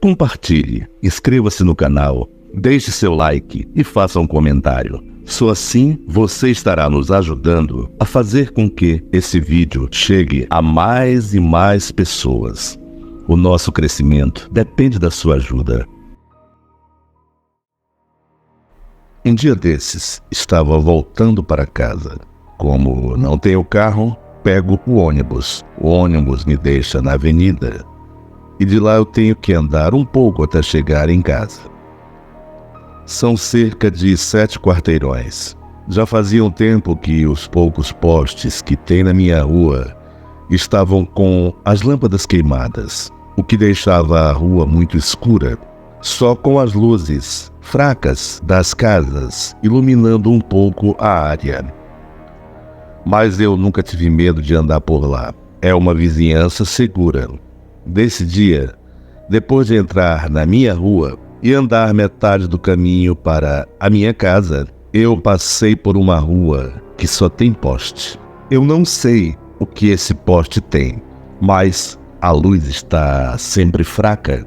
Compartilhe, inscreva-se no canal, deixe seu like e faça um comentário. Só assim você estará nos ajudando a fazer com que esse vídeo chegue a mais e mais pessoas. O nosso crescimento depende da sua ajuda. Um dia desses, estava voltando para casa. Como não tenho carro, pego o ônibus. O ônibus me deixa na avenida e de lá eu tenho que andar um pouco até chegar em casa. São cerca de 7 quarteirões. Já fazia um tempo que os poucos postes que tem na minha rua estavam com as lâmpadas queimadas, o que deixava a rua muito escura, só com as luzes fracas das casas iluminando um pouco a área. Mas eu nunca tive medo de andar por lá. É uma vizinhança segura. Desse dia, depois de entrar na minha rua e andar metade do caminho para a minha casa, eu passei por uma rua que só tem poste. Eu não sei o que esse poste tem, mas a luz está sempre fraca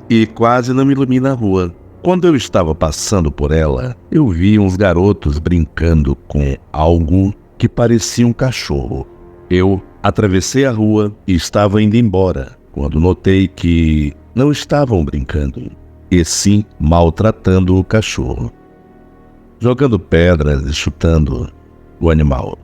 e quase não ilumina a rua. Quando eu estava passando por ela, eu vi uns garotos brincando com algo que parecia um cachorro. Eu atravessei a rua e estava indo embora, quando notei que não estavam brincando, e sim maltratando o cachorro, jogando pedras e chutando o animal.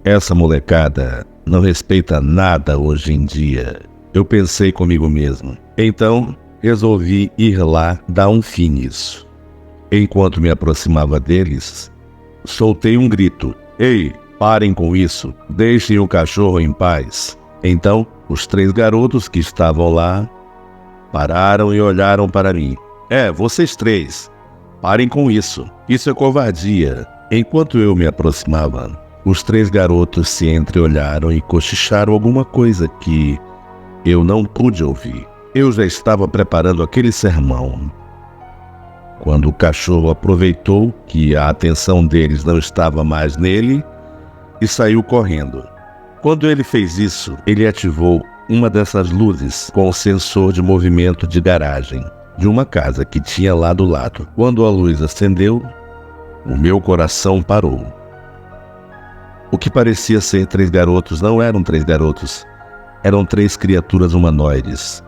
Essa molecada não respeita nada hoje em dia, eu pensei comigo mesmo. Então, resolvi ir lá dar um fim nisso. Enquanto me aproximava deles, soltei um grito: "Ei, parem com isso, deixem o cachorro em paz." Então, os 3 garotos que estavam lá pararam e olharam para mim. Vocês 3, parem com isso, isso é covardia." Enquanto eu me aproximava, os 3 garotos se entreolharam e cochicharam alguma coisa que eu não pude ouvir. Eu já estava preparando aquele sermão, quando o cachorro aproveitou que a atenção deles não estava mais nele e saiu correndo. Quando ele fez isso, ele ativou uma dessas luzes com o sensor de movimento de garagem de uma casa que tinha lá do lado. Quando a luz acendeu, o meu coração parou. O que parecia ser 3 garotos não eram 3 garotos, eram 3 criaturas humanoides,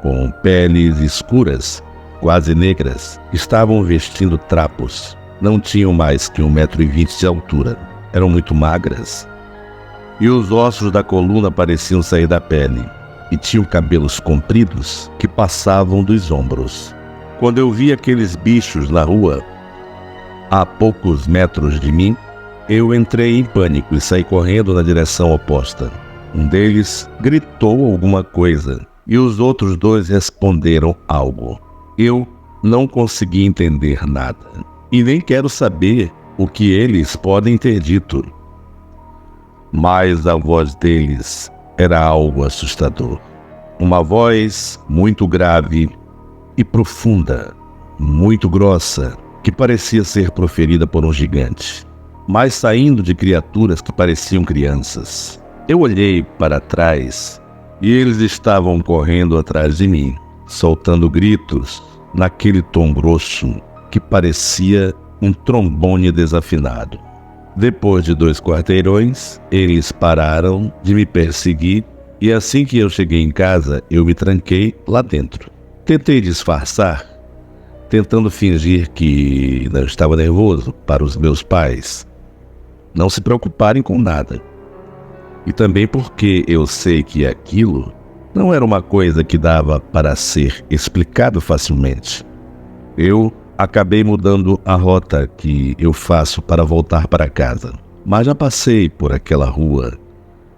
com peles escuras, quase negras. Estavam vestindo trapos. Não tinham mais que 1,20 m de altura. Eram muito magras. E os ossos da coluna pareciam sair da pele. E tinham cabelos compridos que passavam dos ombros. Quando eu vi aqueles bichos na rua, a poucos metros de mim, eu entrei em pânico e saí correndo na direção oposta. Um deles gritou alguma coisa e os outros 2 responderam algo. Eu não consegui entender nada e nem quero saber o que eles podem ter dito. Mas a voz deles era algo assustador. Uma voz muito grave e profunda, muito grossa, que parecia ser proferida por um gigante, mas saindo de criaturas que pareciam crianças. Eu olhei para trás e eles estavam correndo atrás de mim, soltando gritos naquele tom grosso que parecia um trombone desafinado. Depois de 2 quarteirões, eles pararam de me perseguir e assim que eu cheguei em casa, eu me tranquei lá dentro. Tentei disfarçar, tentando fingir que não estava nervoso para os meus pais não se preocuparem com nada. E também porque eu sei que aquilo não era uma coisa que dava para ser explicado facilmente. Eu acabei mudando a rota que eu faço para voltar para casa, mas já passei por aquela rua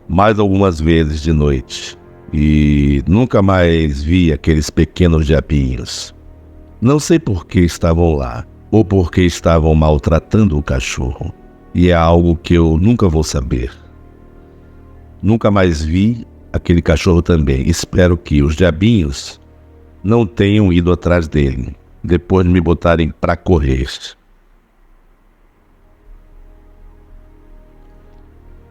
mais algumas vezes de noite e nunca mais vi aqueles pequenos diabinhos. Não sei por que estavam lá ou por que estavam maltratando o cachorro, e é algo que eu nunca vou saber. Nunca mais vi aquele cachorro também. Espero que os diabinhos não tenham ido atrás dele, depois de me botarem para correr.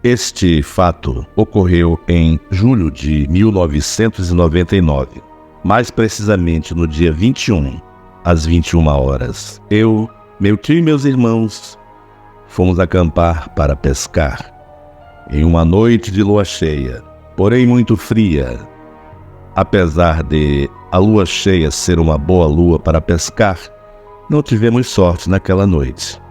Este fato ocorreu em julho de 1999, mais precisamente no dia 21, às 21 horas. Eu, meu tio e meus irmãos fomos acampar para pescar em uma noite de lua cheia, porém muito fria. Apesar de a lua cheia ser uma boa lua para pescar, não tivemos sorte naquela noite.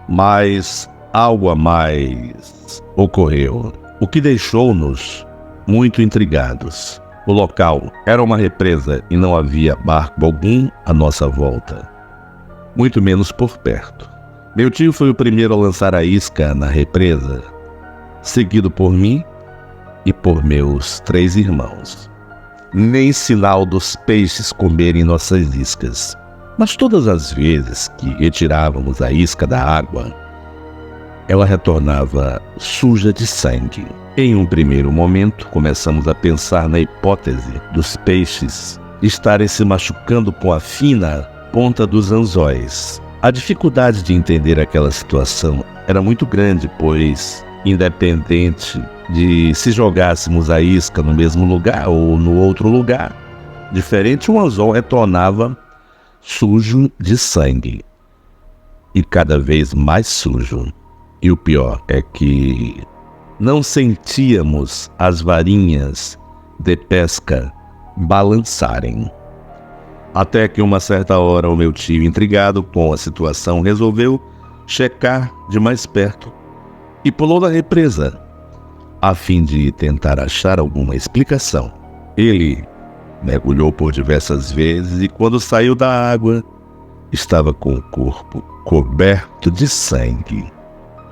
Mas algo a mais ocorreu, o que deixou-nos muito intrigados. O local era uma represa e não havia barco algum à nossa volta, muito menos por perto. Meu tio foi o primeiro a lançar a isca na represa, seguido por mim e por meus 3 irmãos. Nem sinal dos peixes comerem nossas iscas. Mas todas as vezes que retirávamos a isca da água, ela retornava suja de sangue. Em um primeiro momento, começamos a pensar na hipótese dos peixes estarem se machucando com a fina ponta dos anzóis. A dificuldade de entender aquela situação era muito grande, pois, independente de se jogássemos a isca no mesmo lugar ou no outro lugar diferente, o anzol retornava sujo de sangue, e cada vez mais sujo. E o pior é que não sentíamos as varinhas de pesca balançarem. Até que uma certa hora o meu tio, intrigado com a situação, resolveu checar de mais perto e pulou da represa, a fim de tentar achar alguma explicação. Ele mergulhou por diversas vezes e, quando saiu da água, estava com o corpo coberto de sangue.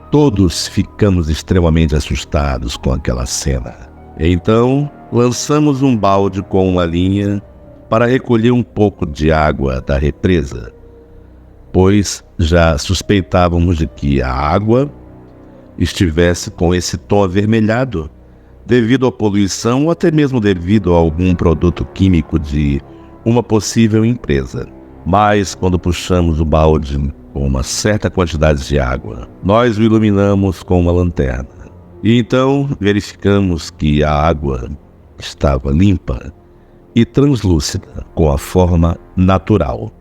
Todos ficamos extremamente assustados com aquela cena. Então, lançamos um balde com uma linha para recolher um pouco de água da represa, pois já suspeitávamos de que a água estivesse com esse tom avermelhado devido à poluição ou até mesmo devido a algum produto químico de uma possível empresa. Mas quando puxamos o balde com uma certa quantidade de água, nós o iluminamos com uma lanterna. E então verificamos que a água estava limpa e translúcida, com a forma natural.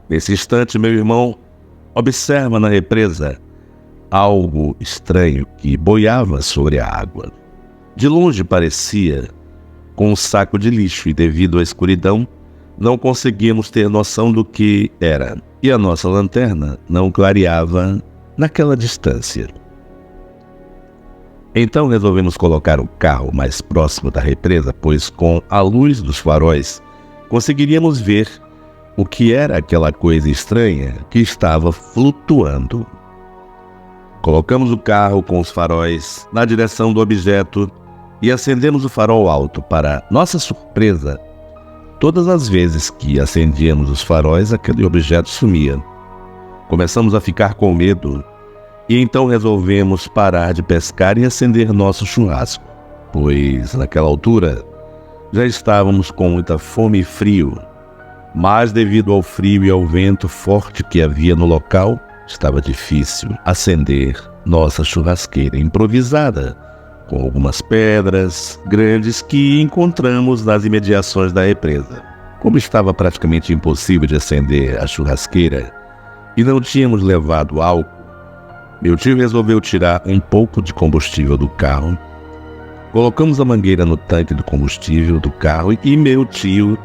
Nesse instante, meu irmão observa na represa algo estranho que boiava sobre a água. De longe parecia com um saco de lixo e, devido à escuridão, não conseguíamos ter noção do que era. E a nossa lanterna não clareava naquela distância. Então resolvemos colocar o carro mais próximo da represa, pois com a luz dos faróis conseguiríamos ver o que era aquela coisa estranha que estava flutuando. Colocamos o carro com os faróis na direção do objeto e acendemos o farol alto. Para nossa surpresa, todas as vezes que acendíamos os faróis, aquele objeto sumia. Começamos a ficar com medo e então resolvemos parar de pescar e acender nosso churrasco, pois naquela altura já estávamos com muita fome e frio, mas devido ao frio e ao vento forte que havia no local, estava difícil acender nossa churrasqueira improvisada, com algumas pedras grandes que encontramos nas imediações da represa. Como estava praticamente impossível de acender a churrasqueira e não tínhamos levado álcool, meu tio resolveu tirar um pouco de combustível do carro. Colocamos a mangueira no tanque do combustível do carro e meu tio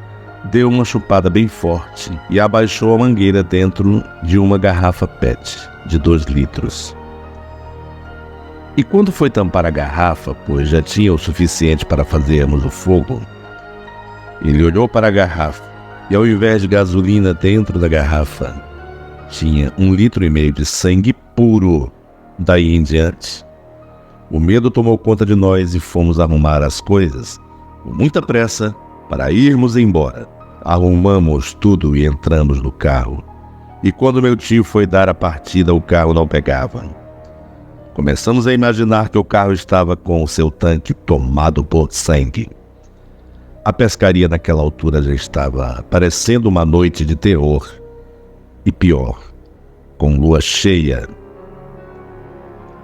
deu uma chupada bem forte e abaixou a mangueira dentro de uma garrafa PET de 2 litros. E quando foi tampar a garrafa, pois já tinha o suficiente para fazermos o fogo, ele olhou para a garrafa e, ao invés de gasolina dentro da garrafa, tinha 1,5 litro de sangue puro. Daí em diante, o medo tomou conta de nós e fomos arrumar as coisas com muita pressa para irmos embora. Arrumamos tudo e entramos no carro. E quando meu tio foi dar a partida, o carro não pegava. Começamos a imaginar que o carro estava com o seu tanque tomado por sangue. A pescaria naquela altura já estava parecendo uma noite de terror. E pior, com lua cheia.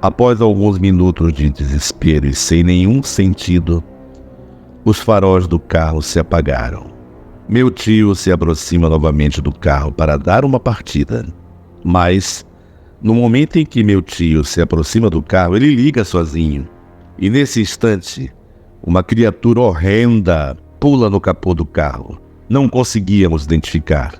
Após alguns minutos de desespero e sem nenhum sentido, os faróis do carro se apagaram. Meu tio se aproxima novamente do carro para dar uma partida, mas no momento em que meu tio se aproxima do carro, ele liga sozinho. E nesse instante, uma criatura horrenda pula no capô do carro. Não conseguíamos identificar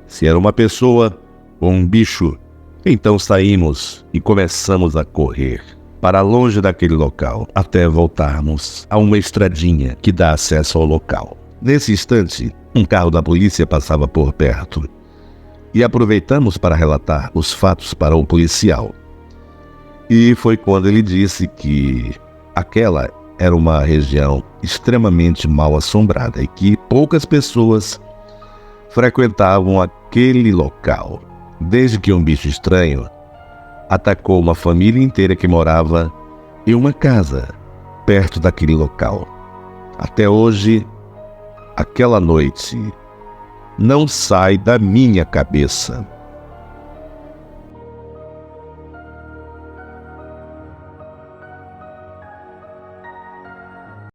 se era uma pessoa ou um bicho. Então saímos e começamos a correr para longe daquele local, até voltarmos a uma estradinha que dá acesso ao local. Nesse instante, um carro da polícia passava por perto e aproveitamos para relatar os fatos para o policial. E foi quando ele disse que aquela era uma região extremamente mal assombrada e que poucas pessoas frequentavam aquele local, desde que um bicho estranho atacou uma família inteira que morava em uma casa perto daquele local. Até hoje, aquela noite não sai da minha cabeça.